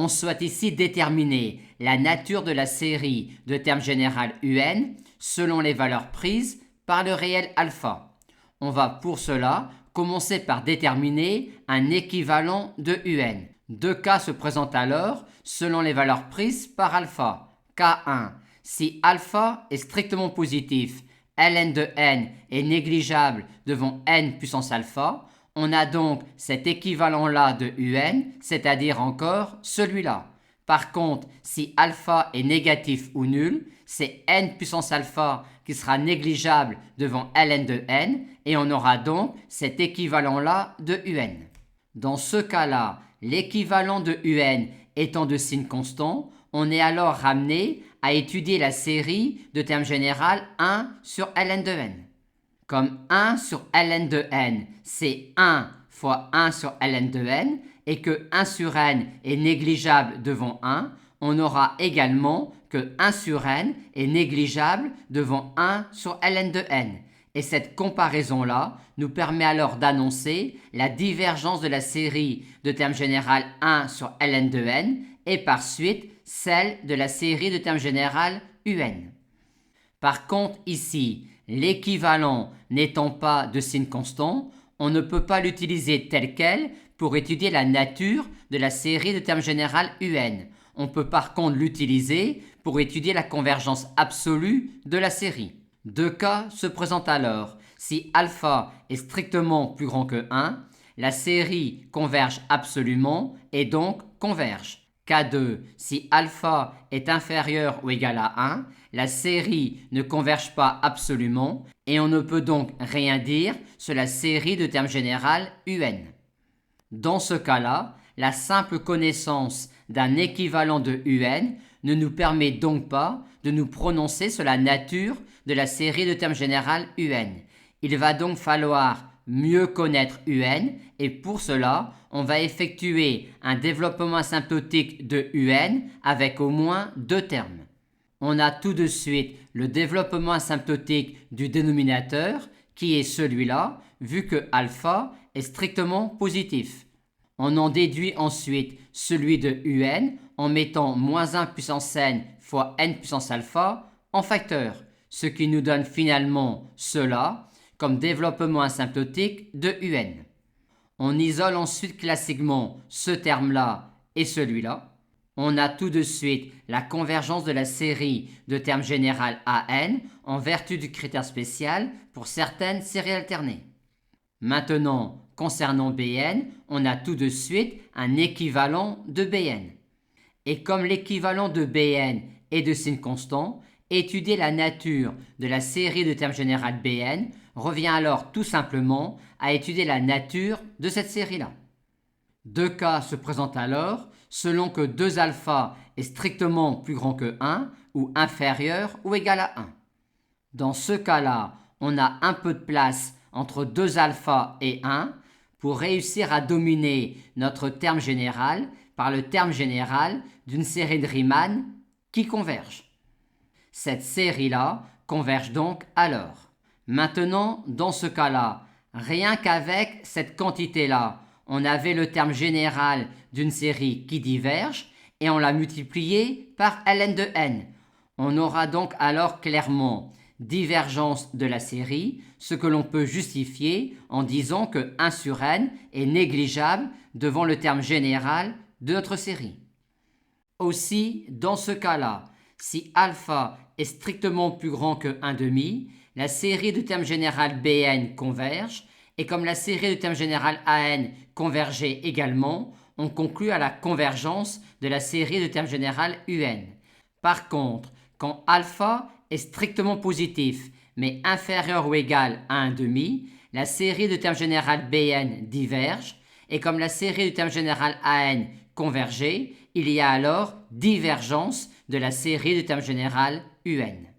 On souhaite ici déterminer la nature de la série de termes général UN selon les valeurs prises par le réel alpha. On va pour cela commencer par déterminer un équivalent de UN. Deux cas se présentent alors selon les valeurs prises par alpha. K1. Si alpha est strictement positif, ln de n est négligeable devant n puissance alpha, on a donc cet équivalent-là de UN, c'est-à-dire encore celui-là. Par contre, si alpha est négatif ou nul, c'est n puissance alpha qui sera négligeable devant ln de n, et on aura donc cet équivalent-là de UN. Dans ce cas-là, l'équivalent de UN étant de signe constant, on est alors ramené à étudier la série de termes général 1 sur ln de n. Comme 1 sur ln de n, c'est 1 fois 1 sur ln de n, et que 1 sur n est négligeable devant 1, on aura également que 1 sur n est négligeable devant 1 sur ln de n. Et cette comparaison-là nous permet alors d'annoncer la divergence de la série de termes général 1 sur ln de n et par suite celle de la série de termes général UN. Par contre ici, l'équivalent n'étant pas de signe constant, on ne peut pas l'utiliser tel quel pour étudier la nature de la série de termes général UN. On peut par contre l'utiliser pour étudier la convergence absolue de la série. Deux cas se présentent alors. Si alpha est strictement plus grand que 1, la série converge absolument et donc converge. K2, si alpha est inférieur ou égal à 1, la série ne converge pas absolument et on ne peut donc rien dire sur la série de termes général UN. Dans ce cas-là, la simple connaissance d'un équivalent de UN ne nous permet donc pas de nous prononcer sur la nature de la série de termes général UN. Il va donc falloir mieux connaître UN et pour cela, on va effectuer un développement asymptotique de UN avec au moins deux termes. On a tout de suite le développement asymptotique du dénominateur qui est celui-là vu que alpha est strictement positif. On en déduit ensuite celui de UN en mettant moins 1 puissance n fois n puissance alpha en facteur, ce qui nous donne finalement cela comme développement asymptotique de UN. On isole ensuite classiquement ce terme-là et celui-là. On a tout de suite la convergence de la série de termes général AN en vertu du critère spécial pour certaines séries alternées. Maintenant, concernant Bn, on a tout de suite un équivalent de Bn. Et comme l'équivalent de Bn est de signe constant, étudier la nature de la série de termes général Bn revient alors tout simplement à étudier la nature de cette série-là. Deux cas se présentent alors selon que 2 alpha est strictement plus grand que 1 ou inférieur ou égal à 1. Dans ce cas-là, on a un peu de place entre 2 alpha et 1 pour réussir à dominer notre terme général par le terme général d'une série de Riemann qui converge. Cette série-là converge donc alors. Maintenant, dans ce cas-là, rien qu'avec cette quantité-là, on avait le terme général d'une série qui diverge et on l'a multiplié par ln de n. On aura donc alors clairement divergence de la série, ce que l'on peut justifier en disant que 1 sur n est négligeable devant le terme général de notre série. Aussi, dans ce cas-là, si alpha est strictement plus grand que 1,5, la série de termes général Bn converge, et comme la série de termes général An convergeait également, on conclut à la convergence de la série de termes général Un. Par contre, quand alpha est strictement positif, mais inférieur ou égal à 1,5, la série de termes général Bn diverge, et comme la série de termes général An convergeait, il y a alors divergence de la série de termes général Un.